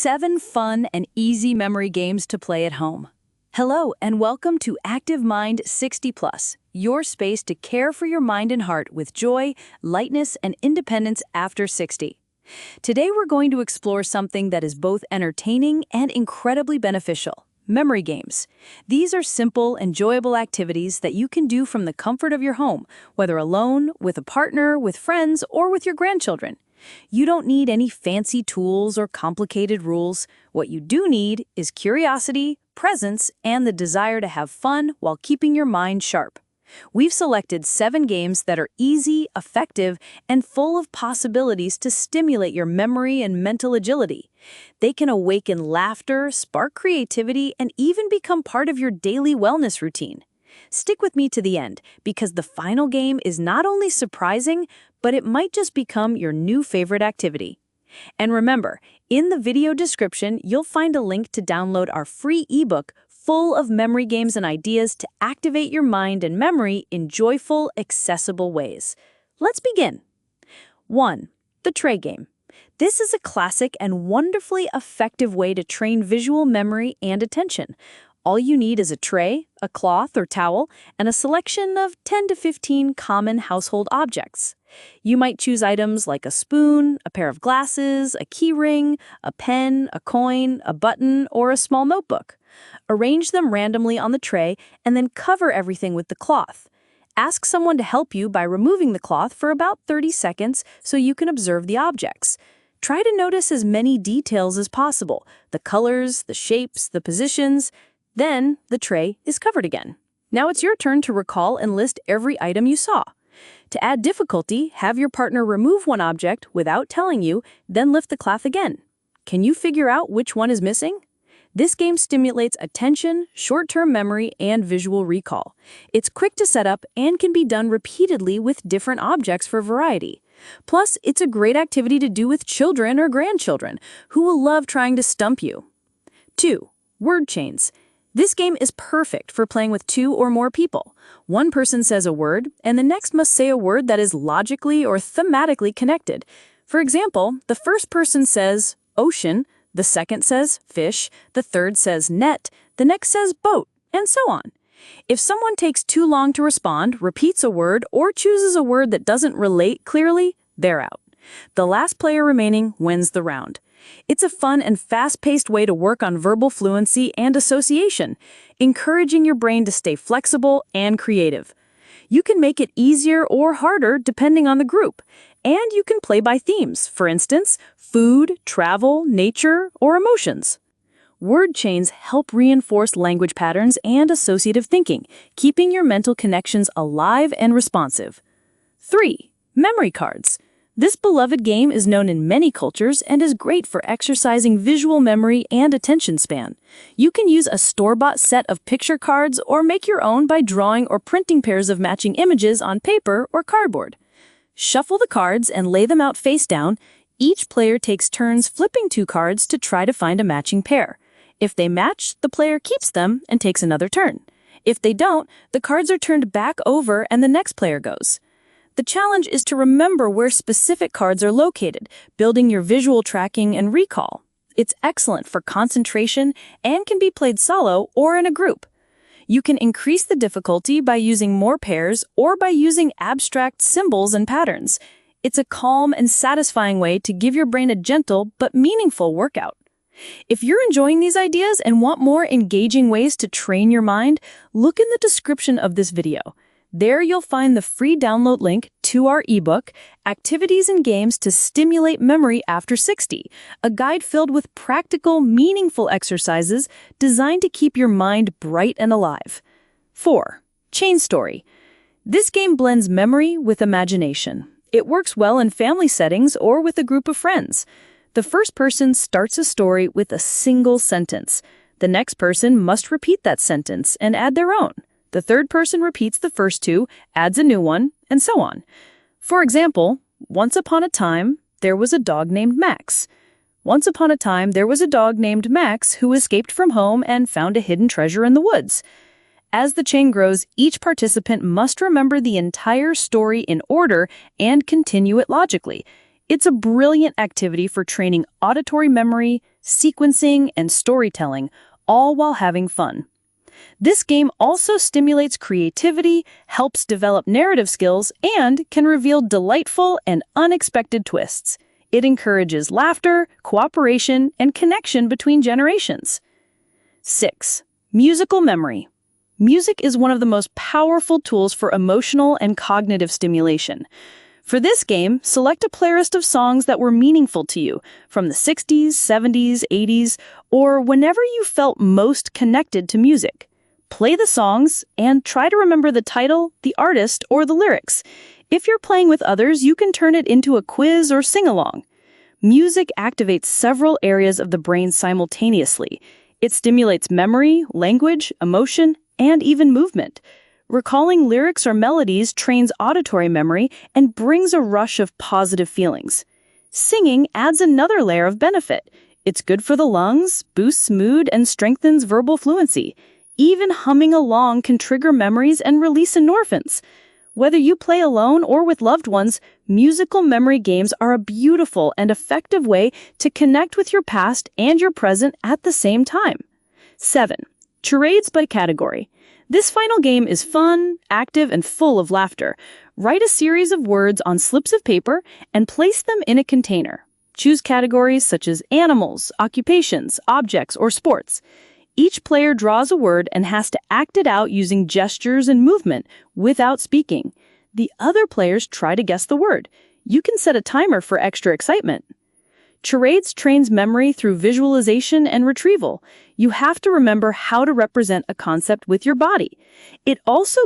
7 fun and easy memory games to play at home. Hello, and welcome to Active Mind 60 Plus, your space to care for your mind and heart with joy, lightness, and independence after 60. Today we're going to explore something that is both entertaining and incredibly beneficial: memory games. These are simple, enjoyable activities that you can do from the comfort of your home, whether alone, with a partner, with friends, or with your grandchildren. You don't need any fancy tools or complicated rules. What you do need is curiosity, presence, and the desire to have fun while keeping your mind sharp. We've selected 7 games that are easy, effective, and full of possibilities to stimulate your memory and mental agility. They can awaken laughter, spark creativity, and even become part of your daily wellness routine. Stick with me to the end, because the final game is not only surprising, but it might just become your new favorite activity. And remember, in the video description, you'll find a link to download our free ebook full of memory games and ideas to activate your mind and memory in joyful, accessible ways. Let's begin. 1. The tray game. This is a classic and wonderfully effective way to train visual memory and attention. All you need is a tray, a cloth or towel, and a selection of 10 to 15 common household objects. You might choose items like a spoon, a pair of glasses, a key ring, a pen, a coin, a button, or a small notebook. Arrange them randomly on the tray and then cover everything with the cloth. Ask someone to help you by removing the cloth for about 30 seconds so you can observe the objects. Try to notice as many details as possible: the colors, the shapes, the positions. Then the tray is covered again. Now it's your turn to recall and list every item you saw. To add difficulty, have your partner remove one object without telling you, then lift the cloth again. Can you figure out which one is missing? This game stimulates attention, short-term memory, and visual recall. It's quick to set up and can be done repeatedly with different objects for variety. Plus, it's a great activity to do with children or grandchildren, who will love trying to stump you. 2. Word chains. This game is perfect for playing with 2 or more people. One person says a word, and the next must say a word that is logically or thematically connected. For example, the first person says ocean, the second says fish, the third says net, the next says boat, and so on. If someone takes too long to respond, repeats a word, or chooses a word that doesn't relate clearly, they're out. The last player remaining wins the round. It's a fun and fast-paced way to work on verbal fluency and association, encouraging your brain to stay flexible and creative. You can make it easier or harder depending on the group, and you can play by themes, for instance, food, travel, nature, or emotions. Word chains help reinforce language patterns and associative thinking, keeping your mental connections alive and responsive. 3. Memory cards. This beloved game is known in many cultures and is great for exercising visual memory and attention span. You can use a store-bought set of picture cards or make your own by drawing or printing pairs of matching images on paper or cardboard. Shuffle the cards and lay them out face down. Each player takes turns flipping 2 cards to try to find a matching pair. If they match, the player keeps them and takes another turn. If they don't, the cards are turned back over and the next player goes. The challenge is to remember where specific cards are located, building your visual tracking and recall. It's excellent for concentration and can be played solo or in a group. You can increase the difficulty by using more pairs or by using abstract symbols and patterns. It's a calm and satisfying way to give your brain a gentle but meaningful workout. If you're enjoying these ideas and want more engaging ways to train your mind, look in the description of this video. There you'll find the free download link to our ebook, Activities and Games to Stimulate Memory After 60, a guide filled with practical, meaningful exercises designed to keep your mind bright and alive. 4. Chain Story. This game blends memory with imagination. It works well in family settings or with a group of friends. The first person starts a story with a single sentence. The next person must repeat that sentence and add their own. The third person repeats the first 2, adds a new one, and so on. For example, once upon a time, there was a dog named Max. Once upon a time, there was a dog named Max who escaped from home and found a hidden treasure in the woods. As the chain grows, each participant must remember the entire story in order and continue it logically. It's a brilliant activity for training auditory memory, sequencing, and storytelling, all while having fun. This game also stimulates creativity, helps develop narrative skills, and can reveal delightful and unexpected twists. It encourages laughter, cooperation, and connection between generations. 6. Musical memory. Music is one of the most powerful tools for emotional and cognitive stimulation. For this game, select a playlist of songs that were meaningful to you, from the 60s, 70s, 80s, or whenever you felt most connected to music. Play the songs and try to remember the title, the artist, or the lyrics. If you're playing with others, you can turn it into a quiz or sing-along. Music activates several areas of the brain simultaneously. It stimulates memory, language, emotion, and even movement. Recalling lyrics or melodies trains auditory memory and brings a rush of positive feelings. Singing adds another layer of benefit. It's good for the lungs, boosts mood, and strengthens verbal fluency. Even humming along can trigger memories and release endorphins. Whether you play alone or with loved ones, musical memory games are a beautiful and effective way to connect with your past and your present at the same time. 7. Charades by category. This final game is fun, active, and full of laughter. Write a series of words on slips of paper and place them in a container. Choose categories such as animals, occupations, objects, or sports. Each player draws a word and has to act it out using gestures and movement without speaking. The other players try to guess the word. You can set a timer for extra excitement. Charades trains memory through visualization and retrieval. You have to remember how to represent a concept with your body. It also